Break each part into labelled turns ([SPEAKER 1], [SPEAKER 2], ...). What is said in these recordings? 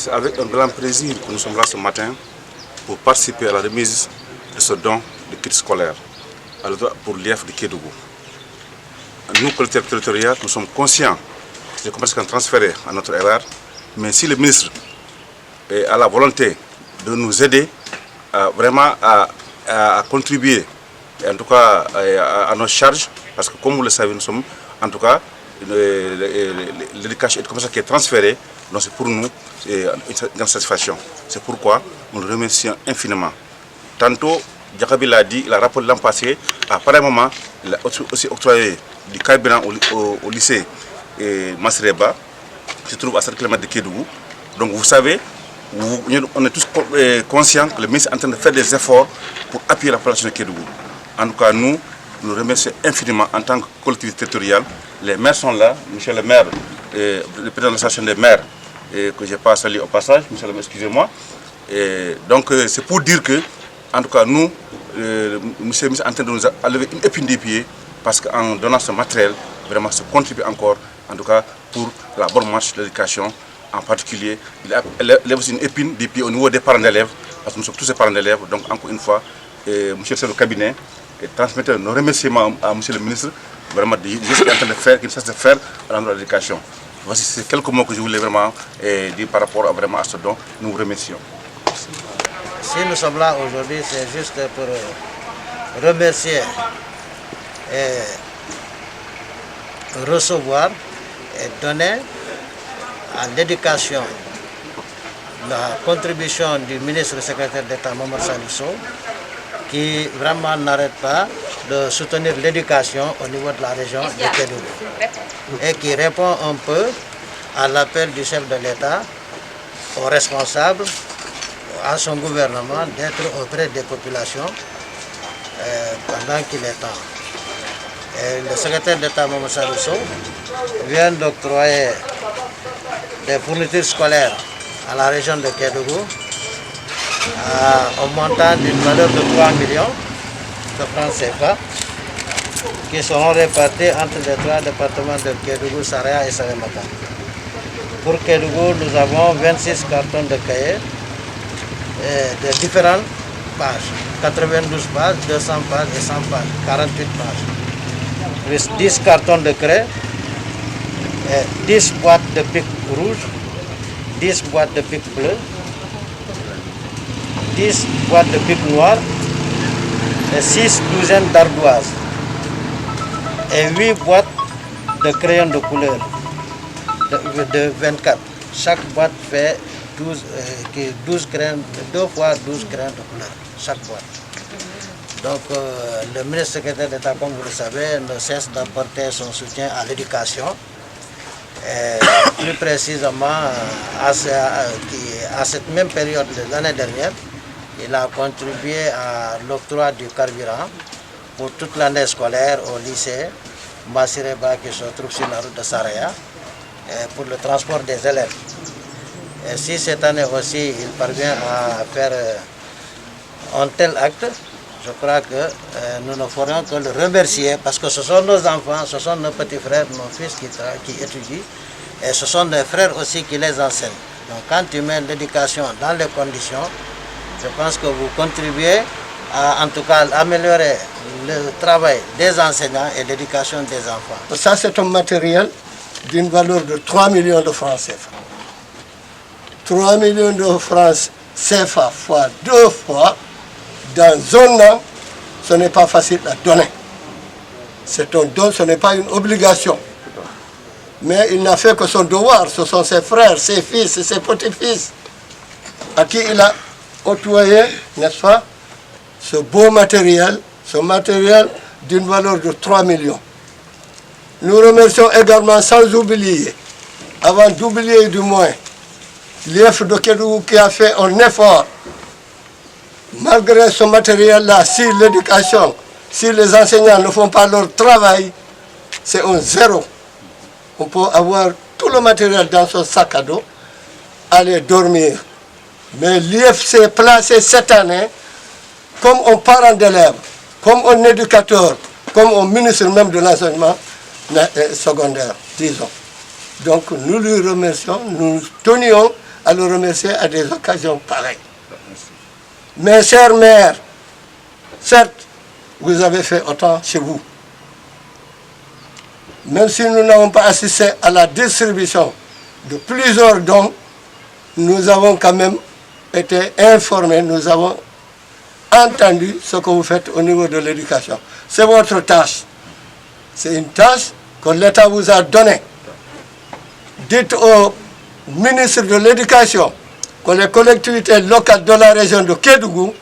[SPEAKER 1] C'est avec un grand plaisir que nous sommes là ce matin pour participer à la remise de ce don de kits scolaires pour l'IEF de Kédougou. Nous, collectivités territoriales, nous sommes conscients des compétences qu'on transférées à notre égard, mais si le ministre a la volonté de nous aider vraiment à contribuer, en tout cas à nos charges, parce que comme vous le savez, nous sommes en tout cas l'éducation et le commerce qui est transféré, donc c'est pour nous une grande satisfaction. C'est pourquoi nous le remercions infiniment. Tantôt, Diakaby l'a dit, il a rapporté l'an passé, à pareil moment, il a aussi octroyé du carburant au lycée Masreba, qui se trouve à 7 km de Kédougou. Donc vous savez, on est tous conscients que le ministre est en train de faire des efforts pour appuyer la population de Kédougou. En tout cas, nous remercions infiniment en tant que collectivité territoriale. Les maires sont là, monsieur le maire, le président de l'association des maires, que je n'ai pas salué au passage, monsieur le maire, excusez-moi. Donc c'est pour dire que, en tout cas, nous, monsieur le ministre est en train de nous enlever une épine des pieds, parce qu'en donnant ce matériel, vraiment, ça contribue encore, en tout cas, pour la bonne marche de l'éducation. En particulier, il lève aussi une épine des pieds au niveau des parents d'élèves, parce que nous sommes tous des parents d'élèves. Donc, encore une fois, monsieur le chef de cabinet, transmettez nos remerciements à monsieur le ministre, vraiment, de ce qu'il est en train de faire, qu'il cesse de faire à l'endroit de l'éducation. Voici ces quelques mots que je voulais vraiment dire par rapport à ce don. Nous vous remercions. Merci.
[SPEAKER 2] Si nous sommes là aujourd'hui, c'est juste pour remercier et recevoir et donner à l'éducation la contribution du ministre secrétaire d'État Momar Salih Sow, qui vraiment n'arrête pas de soutenir l'éducation au niveau de la région de Kédougou et qui répond un peu à l'appel du chef de l'État, aux responsables, à son gouvernement d'être auprès des populations pendant qu'il est temps. Et le secrétaire d'État Momar Salih Sow vient d'octroyer des fournitures scolaires à la région de Kédougou au montant d'une valeur de 3 millions de francs CFA qui seront répartis entre les 3 départements de Kédougou, Saraya et Salémata. Pour Kédougou, nous avons 26 cartons de cahiers de différentes pages, 92 pages, 200 pages et 100 pages, 48 pages. Plus 10 cartons de craie, 10 boîtes de pics rouges, 10 boîtes de pics bleus, 10 boîtes de pics noirs et 6 douzaines d'ardoises et 8 boîtes de crayons de couleur de 24. Chaque boîte fait 12 crayons, 2 fois 12 crayons de couleur, chaque boîte. Donc le ministre secrétaire d'État, comme vous le savez, ne cesse d'apporter son soutien à l'éducation. Plus précisément, à cette même période de l'année dernière, il a contribué à l'octroi du carburant pour toute l'année scolaire au lycée Masreba qui se trouve sur la route de Saraya pour le transport des élèves. Et si cette année aussi il parvient à faire un tel acte, je crois que nous ne ferons que le remercier parce que ce sont nos enfants, ce sont nos petits frères, nos fils qui étudient et ce sont nos frères aussi qui les enseignent. Donc quand tu mets l'éducation dans les conditions, je pense que vous contribuez à en tout cas améliorer le travail des enseignants et l'éducation des enfants.
[SPEAKER 3] Ça c'est un matériel d'une valeur de 3 millions de francs CFA. 3 millions de francs CFA fois 2 fois, dans un an, ce n'est pas facile à donner. C'est un don, ce n'est pas une obligation. Mais il n'a fait que son devoir, ce sont ses frères, ses fils et ses petits-fils à qui il a octroyé, n'est-ce pas, ce beau matériel, ce matériel d'une valeur de 3 millions. Nous remercions également, sans oublier, avant d'oublier du moins, l'IEF de Kédougou qui a fait un effort. Malgré ce matériel-là, si l'éducation, si les enseignants ne font pas leur travail, c'est un zéro. On peut avoir tout le matériel dans son sac à dos, aller dormir. Mais l'IEF s'est placé cette année comme un parent d'élève, comme un éducateur, comme un ministre même de l'enseignement secondaire, disons. Donc nous lui remercions, nous tenions à le remercier à des occasions pareilles. Mes chers maires, certes, vous avez fait autant chez vous. Même si nous n'avons pas assisté à la distribution de plusieurs dons, nous avons quand même été informés, nous avons entendu ce que vous faites au niveau de l'éducation. C'est votre tâche. C'est une tâche que l'État vous a donnée. Dites au ministre de l'Éducation que les collectivités locales de la région de Kédougou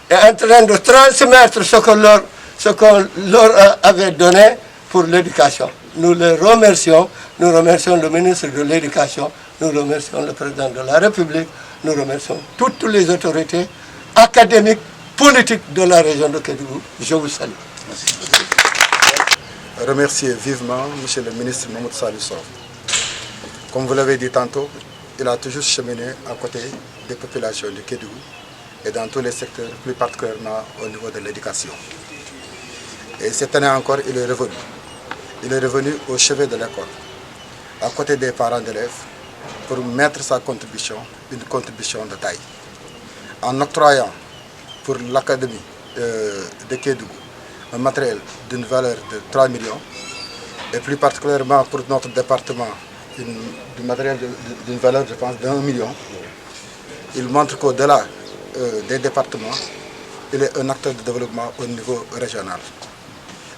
[SPEAKER 3] est en train de transmettre ce qu'on leur avait donné pour l'éducation. Nous les remercions. Nous remercions le ministre de l'Éducation. Nous remercions le président de la République. Nous remercions toutes les autorités académiques, politiques de la région de Kédougou. Je vous salue.
[SPEAKER 4] Merci. Remercier vivement M. le ministre Mahmoud Salih Sow. Comme vous l'avez dit tantôt, il a toujours cheminé à côté des populations de Kédougou et dans tous les secteurs, plus particulièrement au niveau de l'éducation. Et cette année encore, il est revenu. Il est revenu au chevet de l'école, à côté des parents d'élèves, pour mettre sa contribution, une contribution de taille. En octroyant pour l'académie de Kédougou un matériel d'une valeur de 3 millions, et plus particulièrement pour notre département, du matériel d'une valeur, je pense, d'1 million. Il montre qu'au-delà des départements, il est un acteur de développement au niveau régional.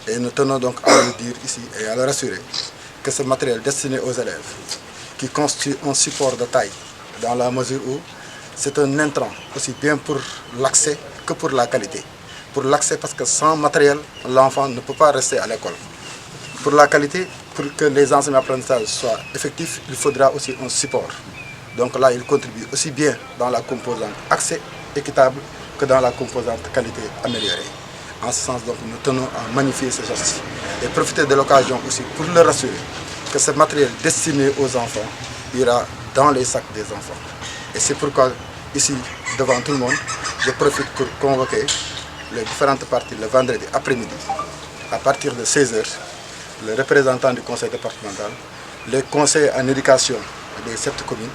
[SPEAKER 4] Et nous tenons donc à le dire ici et à le rassurer que ce matériel destiné aux élèves, qui constitue un support de taille, dans la mesure où c'est un intrant aussi bien pour l'accès que pour la qualité. Pour l'accès parce que sans matériel, l'enfant ne peut pas rester à l'école. Pour la qualité, pour que les enseignements d'apprentissage soient effectifs, il faudra aussi un support. Donc là, il contribue aussi bien dans la composante accès équitable que dans la composante qualité améliorée. En ce sens, donc, nous tenons à magnifier ce geste et profiter de l'occasion aussi pour le rassurer que ce matériel destiné aux enfants ira dans les sacs des enfants. Et c'est pourquoi, ici, devant tout le monde, je profite pour convoquer les différentes parties le vendredi après-midi, à partir de 16 h, le représentant du conseil départemental, les conseils en éducation des 7 communes,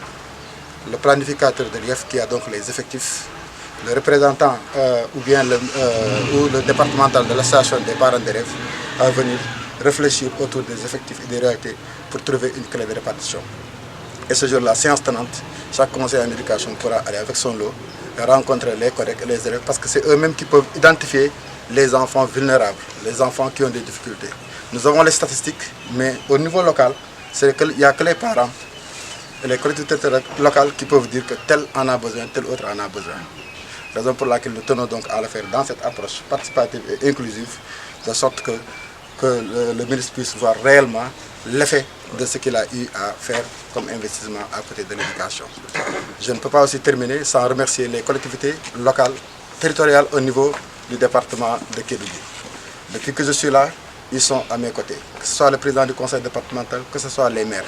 [SPEAKER 4] le planificateur de l'IEF qui a donc les effectifs, le représentant ou le départemental de l'association des parents d'élèves à venir réfléchir autour des effectifs et des réalités pour trouver une clé de répartition. Et ce jour-là, séance tenante, chaque conseil en éducation pourra aller avec son lot et rencontrer les collègues et les élèves parce que c'est eux-mêmes qui peuvent identifier les enfants vulnérables, les enfants qui ont des difficultés. Nous avons les statistiques, mais au niveau local, il n'y a que les parents et les collectivités locales qui peuvent dire que tel en a besoin, tel autre en a besoin. Raison pour laquelle nous tenons donc à le faire dans cette approche participative et inclusive, de sorte que le ministre puisse voir réellement l'effet de ce qu'il a eu à faire comme investissement à côté de l'éducation. Je ne peux pas aussi terminer sans remercier les collectivités locales, territoriales au niveau du département de Kédougou. Depuis que je suis là, ils sont à mes côtés, que ce soit le président du conseil départemental, que ce soit les maires.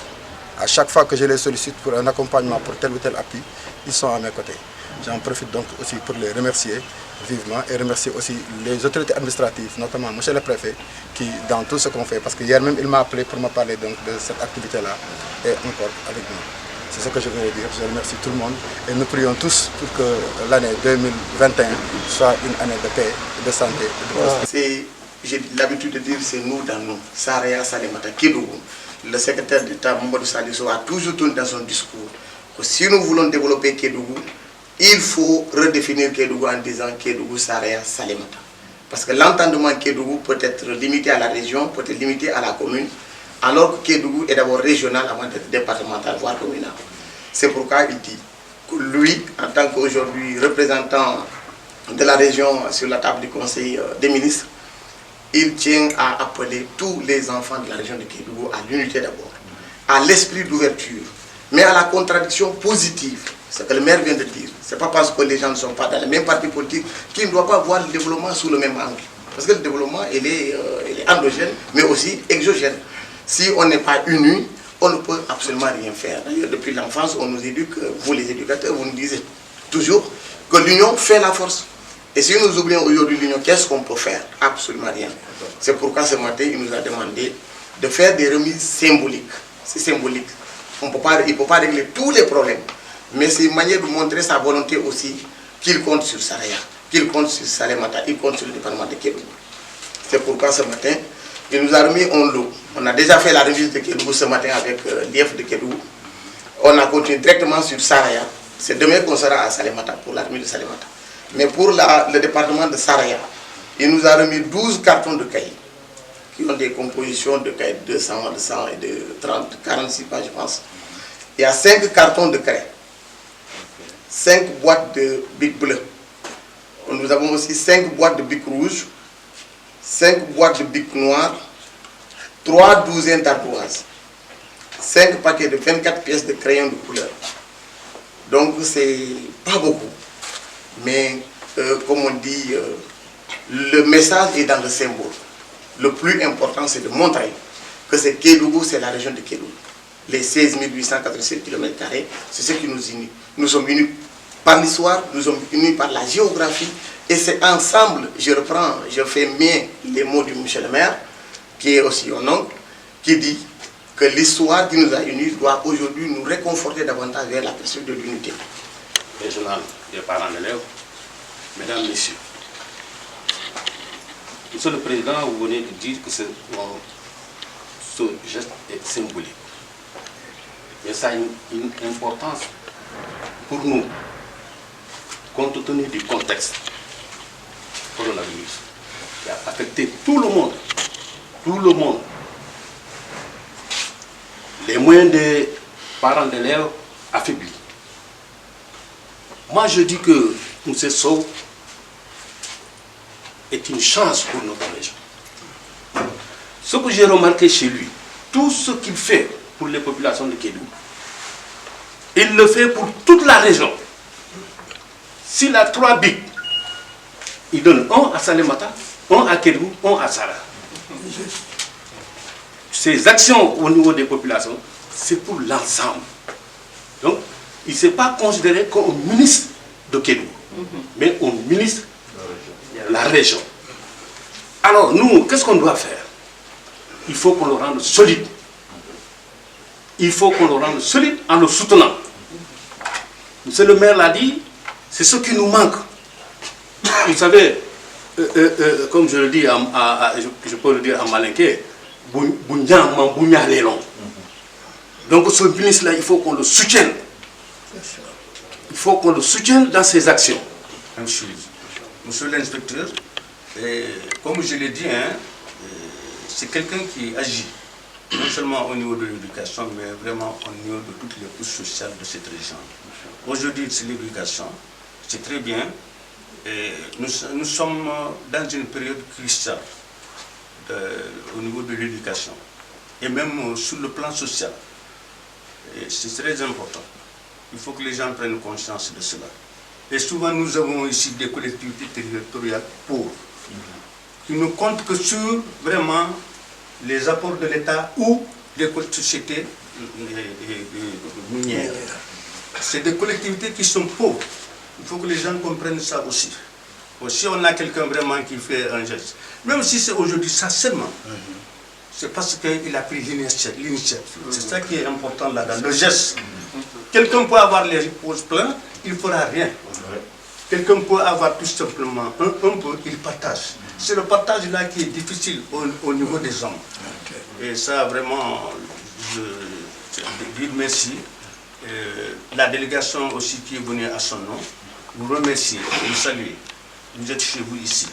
[SPEAKER 4] À chaque fois que je les sollicite pour un accompagnement, pour tel ou tel appui, ils sont à mes côtés. J'en profite donc aussi pour les remercier vivement et remercier aussi les autorités administratives, notamment M. le préfet, qui dans tout ce qu'on fait, parce que hier même il m'a appelé pour me parler donc de cette activité-là, et encore avec nous. C'est ce que je voulais dire. Je remercie tout le monde et nous prions tous pour que l'année 2021 soit une année de paix, de santé et de prospérité.
[SPEAKER 5] J'ai l'habitude de dire c'est nous dans nous. Saraya Salimata Kédougou, le secrétaire d'État Mamadou Salih Sow a toujours tourné dans son discours que si nous voulons développer Kédougou, il faut redéfinir Kédougou en disant Kédougou Saraya Salimata. Parce que l'entendement Kédougou peut être limité à la région, peut être limité à la commune, alors que Kédougou est d'abord régional avant d'être départemental, voire communal. C'est pourquoi il dit que lui, en tant qu'aujourd'hui représentant de la région sur la table du Conseil des ministres, il tient à appeler tous les enfants de la région de Kédougou à l'unité d'abord, à l'esprit d'ouverture, mais à la contradiction positive. Ce que le maire vient de dire. Ce n'est pas parce que les gens ne sont pas dans le même parti politique qu'ils ne doivent pas voir le développement sous le même angle. Parce que le développement, il est endogène, mais aussi exogène. Si on n'est pas unis, on ne peut absolument rien faire. D'ailleurs, depuis l'enfance, on nous éduque, vous les éducateurs, vous nous disiez toujours que l'union fait la force. Et si nous oublions aujourd'hui l'union, qu'est-ce qu'on peut faire? Absolument rien. C'est pourquoi ce matin, il nous a demandé de faire des remises symboliques. C'est symbolique. Il ne peut pas régler tous les problèmes. mais c'est une manière de montrer sa volonté aussi qu'il compte sur Saraya, qu'il compte sur Salémata, il compte sur le département de Kédougou. C'est pourquoi ce matin, il nous a remis un lot. On a déjà fait la remise de Kédougou ce matin avec l'IF de Kédougou. On a continué directement sur Saraya. C'est demain qu'on sera à Salémata pour la remise de Salémata. Mais pour le département de Saraya, il nous a remis 12 cartons de cahiers qui ont des compositions de cahiers de 200, de 100 et de 30, 46 pages, je pense. Il y a 5 cartons de craie, 5 boîtes de bic bleu. Nous avons aussi 5 boîtes de bic rouge, 5 boîtes de bic noir, 3 douzaines d'ardoises, 5 paquets de 24 pièces de crayons de couleur. Donc c'est pas beaucoup. Mais comme on dit, le message est dans le symbole. Le plus important, c'est de montrer que c'est Kédougou, c'est la région de Kédougou. Les 16 887 km², c'est ce qui nous unit. Nous sommes unis par l'histoire, nous sommes unis par la géographie. Et c'est ensemble, je fais mien les mots du monsieur le maire, qui est aussi un oncle, qui dit que l'histoire qui nous a unis doit aujourd'hui nous réconforter davantage vers la perspective de l'unité.
[SPEAKER 6] Régional des parents d'élèves, mesdames, messieurs, Monsieur le Président, vous venez de dire que ce geste est symbolique. Mais ça a une importance pour nous, compte tenu du contexte coronavirus qui a affecté tout le monde. Tout le monde. Les moyens des parents d'élèves affaiblis. Moi, je dis que M. Sow est une chance pour notre région. Ce que j'ai remarqué chez lui, tout ce qu'il fait pour les populations de Kédougou, il le fait pour toute la région. S'il a 3 bics, il donne un à Salémata, un à Kédougou, un à Sara. Ces actions au niveau des populations, c'est pour l'ensemble. Donc, il ne s'est pas considéré comme ministre de Kédougou, mais un ministre de la région. Alors, nous, qu'est-ce qu'on doit faire? Il faut qu'on le rende solide. Il faut qu'on le rende solide en le soutenant. Monsieur le maire l'a dit, c'est ce qui nous manque. Vous savez, comme je le dis, je peux le dire en malinqué, donc ce ministre-là, il faut qu'on le soutienne. Il faut qu'on le soutienne dans ses actions.
[SPEAKER 7] Monsieur l'inspecteur, comme je l'ai dit, c'est quelqu'un qui agit, non seulement au niveau de l'éducation, mais vraiment au niveau de toutes les couches sociales de cette région. Aujourd'hui, c'est l'éducation, c'est très bien. Et nous sommes dans une période cruciale au niveau de l'éducation, et même sur le plan social. C'est très important. Il faut que les gens prennent conscience de cela. Et souvent, nous avons ici des collectivités territoriales pauvres, qui ne comptent que sur vraiment les apports de l'État ou des sociétés minières. C'est des collectivités qui sont pauvres. Il faut que les gens comprennent ça aussi. Si on a quelqu'un vraiment qui fait un geste, même si c'est aujourd'hui ça seulement, c'est parce qu'il a pris l'initiative. C'est ça qui est important là-dedans, le geste. Quelqu'un peut avoir les épaules pleines, il ne fera rien. Quelqu'un peut avoir tout simplement un peu, il partage. C'est le partage là qui est difficile au niveau des hommes. Et ça, vraiment, je dis merci. La délégation aussi qui est venue à son nom, vous remercie, vous saluez. Vous êtes chez vous ici.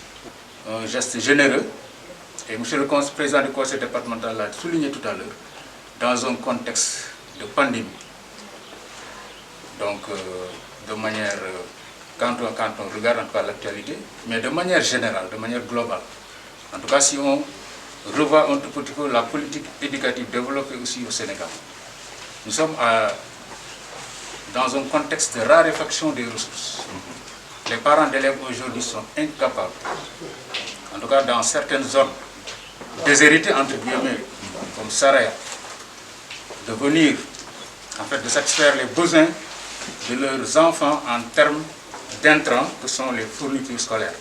[SPEAKER 8] Un geste généreux. Et M. le président du conseil départemental l'a souligné tout à l'heure, dans un contexte de pandémie. Donc, de manière, quand on regarde encore l'actualité, mais de manière générale, de manière globale. En tout cas, si on revoit un tout petit peu la politique éducative développée aussi au Sénégal, nous sommes dans un contexte de raréfaction des ressources. Les parents d'élèves aujourd'hui sont incapables, en tout cas dans certaines zones déshéritées entre guillemets, comme Saraya, de venir, en fait, de satisfaire les besoins de leurs enfants en termes d'intrants que sont les fournitures scolaires.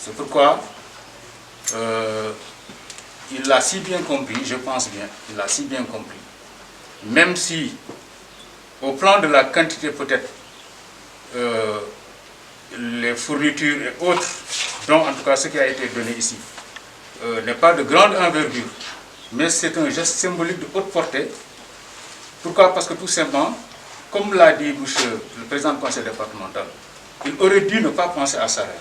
[SPEAKER 8] C'est pourquoi il l'a si bien compris, je pense bien, il l'a si bien compris. Même si Au plan de la quantité peut-être, les fournitures et autres, dont en tout cas ce qui a été donné ici, n'est pas de grande envergure, mais c'est un geste symbolique de haute portée. Pourquoi? Parce que tout simplement, comme l'a dit monsieur le président du conseil départemental, il aurait dû ne pas penser à Saraya.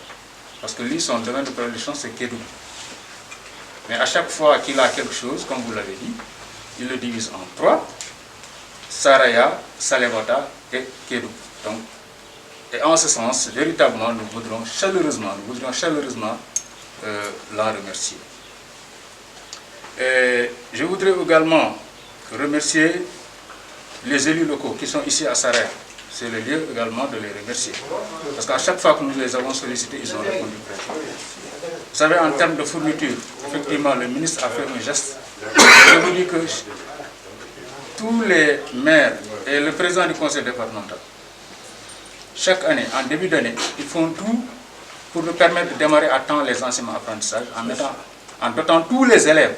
[SPEAKER 8] Parce que lui, son domaine de prédilection, c'est Kédougou. Mais à chaque fois qu'il a quelque chose, comme vous l'avez dit, il le divise en 3, Saraya, Salémata et Kédougou. Donc, et en ce sens, véritablement, nous voudrions chaleureusement l'en remercier. Et je voudrais également remercier les élus locaux qui sont ici à Saraya. C'est le lieu également de les remercier. Parce qu'à chaque fois que nous les avons sollicités, ils ont répondu présent. Vous savez, en termes de fourniture, effectivement, le ministre a fait un geste. Je vous dis que tous les maires et le président du conseil départemental, chaque année, en début d'année, ils font tout pour nous permettre de démarrer à temps les enseignements-apprentissages en dotant tous les élèves,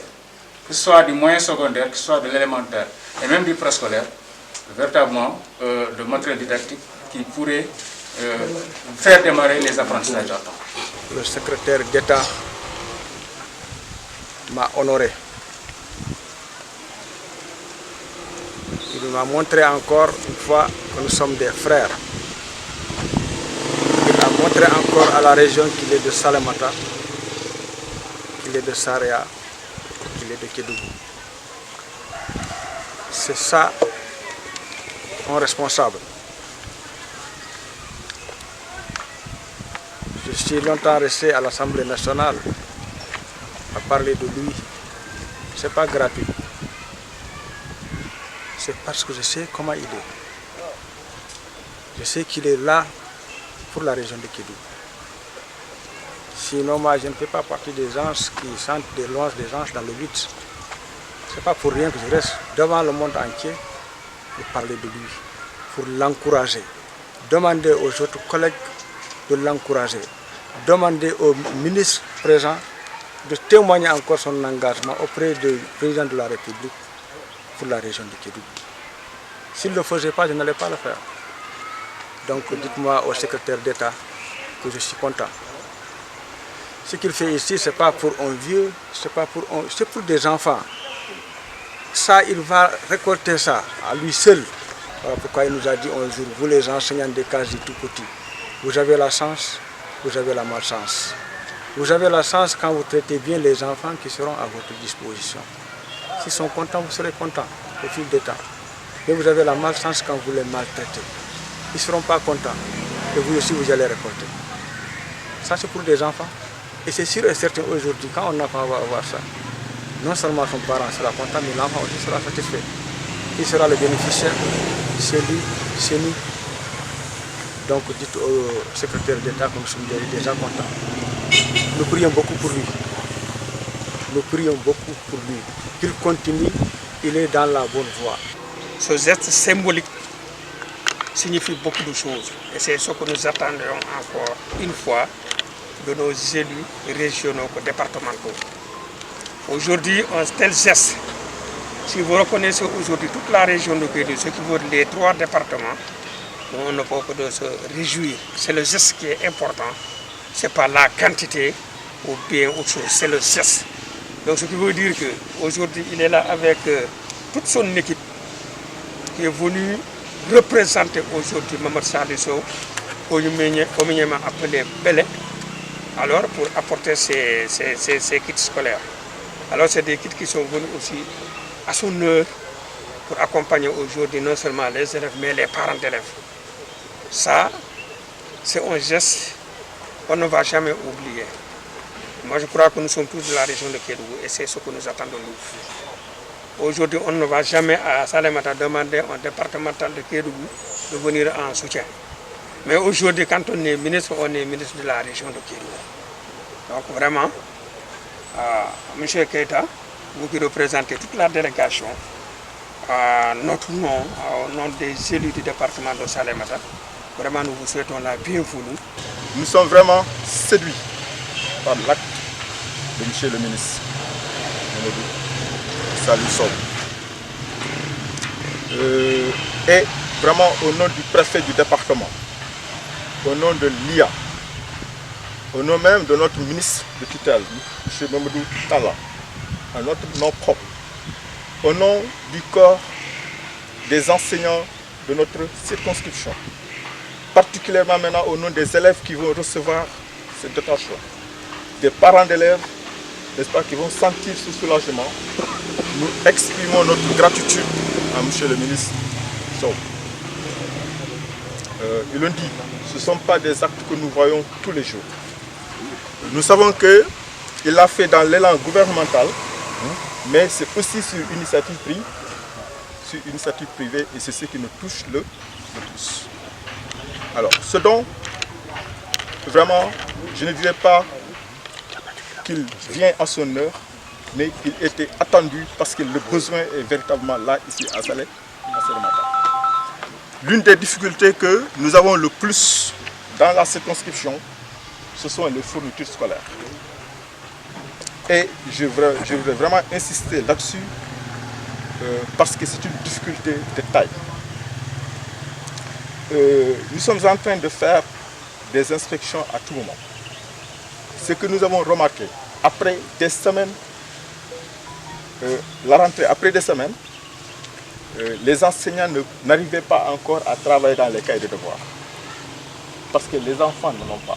[SPEAKER 8] que ce soit du moyen secondaire, que ce soit de l'élémentaire et même du préscolaire, véritablement de matériel didactique qui pourrait faire démarrer les apprentissages à temps.
[SPEAKER 9] Le secrétaire d'État m'a honoré. Il m'a montré encore une fois que nous sommes des frères. Il a montré encore à la région qu'il est de Salémata, qu'il est de Saraya, qu'il est de Kédougou. C'est ça, mon responsable. Je suis longtemps resté à l'Assemblée nationale à parler de lui. Ce n'est pas gratuit. C'est parce que je sais comment il est. Je sais qu'il est là pour la région de Kédougou. Sinon, moi, je ne fais pas partie des gens qui sentent des lois des gens dans le vide. Ce n'est pas pour rien que je reste devant le monde entier pour parler de lui, pour l'encourager. Demander aux autres collègues de l'encourager. Demander au ministre présent de témoigner encore son engagement auprès du président de la République pour la région de Kédougou. S'il ne le faisait pas, je n'allais pas le faire. Donc dites-moi au secrétaire d'État que je suis content. Ce qu'il fait ici, ce n'est pas pour un vieux, c'est pour des enfants. Ça, il va récolter ça à lui seul. Voilà pourquoi il nous a dit un jour, vous les enseignants des cases du tout petit, vous avez la chance, vous avez la malchance. Vous avez la chance quand vous traitez bien les enfants qui seront à votre disposition. S'ils sont contents, vous serez contents au fil du temps. Mais vous avez la malchance quand vous les maltraitez. Ils ne seront pas contents. Et vous aussi, vous allez récolter. Ça, c'est pour des enfants. Et c'est sûr et certain aujourd'hui, quand un enfant va avoir ça, non seulement son parent sera content, mais l'enfant aussi sera satisfait. Il sera le bénéficiaire, c'est lui, c'est nous. Donc dites au secrétaire d'État que nous sommes déjà contents. Nous prions beaucoup pour lui. Nous prions beaucoup pour lui. Qu'il continue, il est dans la bonne voie.
[SPEAKER 10] Ce geste symbolique signifie beaucoup de choses. Et c'est ce que nous attendons encore une fois de nos élus régionaux et départementaux. Aujourd'hui, un tel geste, si vous reconnaissez aujourd'hui toute la région de Kédougou, ce qui vaut les 3 départements, on ne peut que de se réjouir. C'est le geste qui est important. Ce n'est pas la quantité ou bien autre chose, c'est le geste. Donc ce qui veut dire qu'aujourd'hui, il est là avec toute son équipe qui est venue représenter aujourd'hui Mamadou Salih Sow, communément appelé Belé, alors pour apporter ces kits scolaires. Alors c'est des kits qui sont venus aussi à son heure pour accompagner aujourd'hui non seulement les élèves mais les parents d'élèves. Ça, c'est un geste qu'on ne va jamais oublier. Moi je crois que nous sommes tous de la région de Kédougou et c'est ce que nous attendons nous. Aujourd'hui on ne va jamais à Salémata demander au départemental de Kédougou de venir en soutien. Mais aujourd'hui quand on est ministre de la région de Kédougou. Donc vraiment, M. Keita, vous qui représentez toute la délégation, à notre nom, au nom des élus du département de Salémata, vraiment nous vous souhaitons la bienvenue.
[SPEAKER 11] Nous sommes vraiment séduits par l'acte de M. le ministre Salih Sow. Et vraiment au nom du préfet du département, au nom de l'IA, au nom même de notre ministre de tutelle, M. Mamadou Talla, à notre nom propre, au nom du corps des enseignants de notre circonscription, particulièrement maintenant au nom des élèves qui vont recevoir ce détachement, des parents d'élèves, n'est-ce pas, qui vont sentir ce soulagement. Nous exprimons notre gratitude à M. le ministre Sow. Ils l'ont dit, ce ne sont pas des actes que nous voyons tous les jours. Nous savons qu'il l'a fait dans l'élan gouvernemental, mais c'est aussi sur initiative privée, et c'est ce qui nous touche le plus. Alors, ce dont, vraiment, je ne dirais pas qu'il vient à son heure, mais qu'il était attendu parce que le besoin est véritablement là, ici à Salémata. L'une des difficultés que nous avons le plus dans la circonscription, ce sont les fournitures scolaires. Et je voudrais vraiment insister là-dessus parce que c'est une difficulté de taille. Nous sommes en train de faire des inspections à tout moment. Ce que nous avons remarqué, après des semaines, la rentrée, après des semaines, les enseignants n'arrivaient pas encore à travailler dans les cahiers de devoirs. Parce que les enfants n'en ont pas.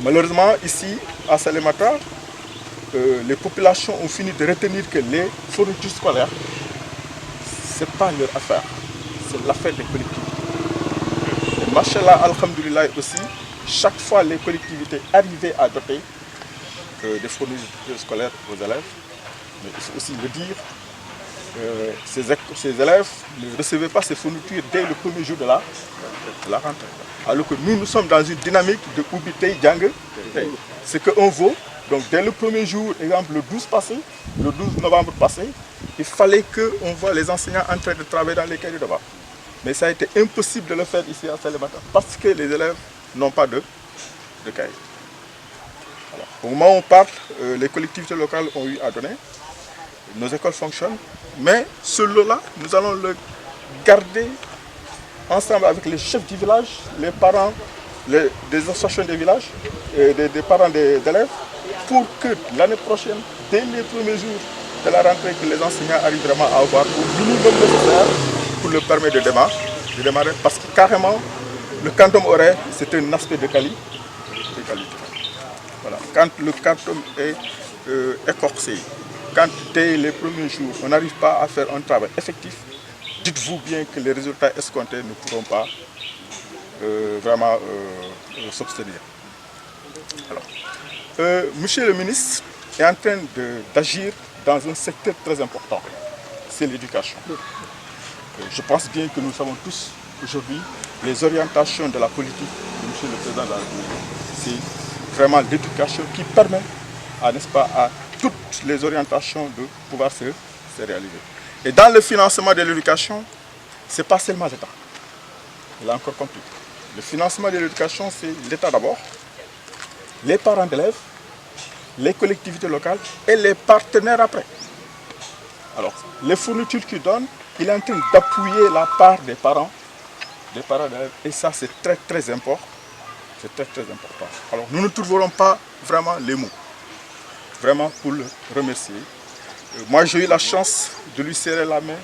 [SPEAKER 11] Malheureusement, ici, à Salémata, les populations ont fini de retenir que les fournitures scolaires, ce n'est pas leur affaire, c'est l'affaire des collectivités. Et machallah, alhamdoulilah aussi, chaque fois les collectivités arrivaient à doter des fournitures scolaires aux élèves, mais il faut aussi le dire, ces élèves ne recevaient pas ces fournitures dès le premier jour de la rentrée. Alors que nous sommes dans une dynamique de Oubitei Djang. Ce qu'on vaut, donc dès le premier jour, exemple le 12 novembre passé, il fallait qu'on voit les enseignants en train de travailler dans les cahiers de devoirs. Mais ça a été impossible de le faire ici à Salémata parce que les élèves n'ont pas de cahiers. Alors, au moment où on parle, les collectivités locales ont eu à donner, nos écoles fonctionnent, mais ce lot-là, nous allons le garder ensemble avec les chefs du village, les parents des associations des villages, et des parents d'élèves, pour que l'année prochaine, dès les premiers jours de la rentrée, que les enseignants arrivent vraiment à avoir le minimum nécessaire pour leur permettre de démarrer, parce que carrément, le quantum horaire, c'est un aspect de qualité. Voilà. Quand le quantum est écorcé, quand dès les premiers jours, on n'arrive pas à faire un travail effectif, dites-vous bien que les résultats escomptés ne pourront pas vraiment s'obtenir. Alors, monsieur le ministre est en train d'agir dans un secteur très important, c'est l'éducation. Je pense bien que nous savons tous aujourd'hui les orientations de la politique de monsieur le président de la République. C'est vraiment l'éducation qui permet, n'est-ce pas, à toutes les orientations de pouvoir se réaliser. Et dans le financement de l'éducation, ce n'est pas seulement l'État. Il a encore compris. Le financement de l'éducation, c'est l'État d'abord, les parents d'élèves, les collectivités locales et les partenaires après. Alors, les fournitures qu'il donne, il est en train d'appuyer la part des parents d'élèves. Et ça, c'est très très important. C'est très très important. Alors, nous ne trouverons pas vraiment les mots, vraiment pour le remercier. Moi, j'ai eu la chance de lui serrer la main,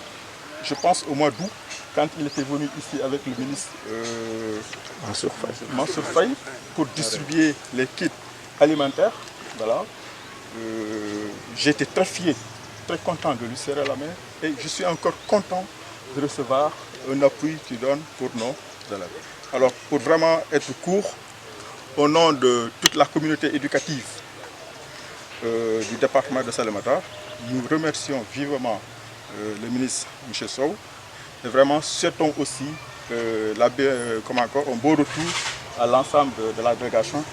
[SPEAKER 11] je pense au mois d'août, quand il était venu ici avec le ministre Mansour Faye pour distribuer les kits alimentaires. Voilà. J'étais très fier, très content de lui serrer la main et je suis encore content de recevoir un appui qu'il donne pour nos élèves. Alors, pour vraiment être court, au nom de toute la communauté éducative du département de Salémata, nous remercions vivement le ministre M. Sow et vraiment souhaitons aussi un beau retour à l'ensemble de la délégation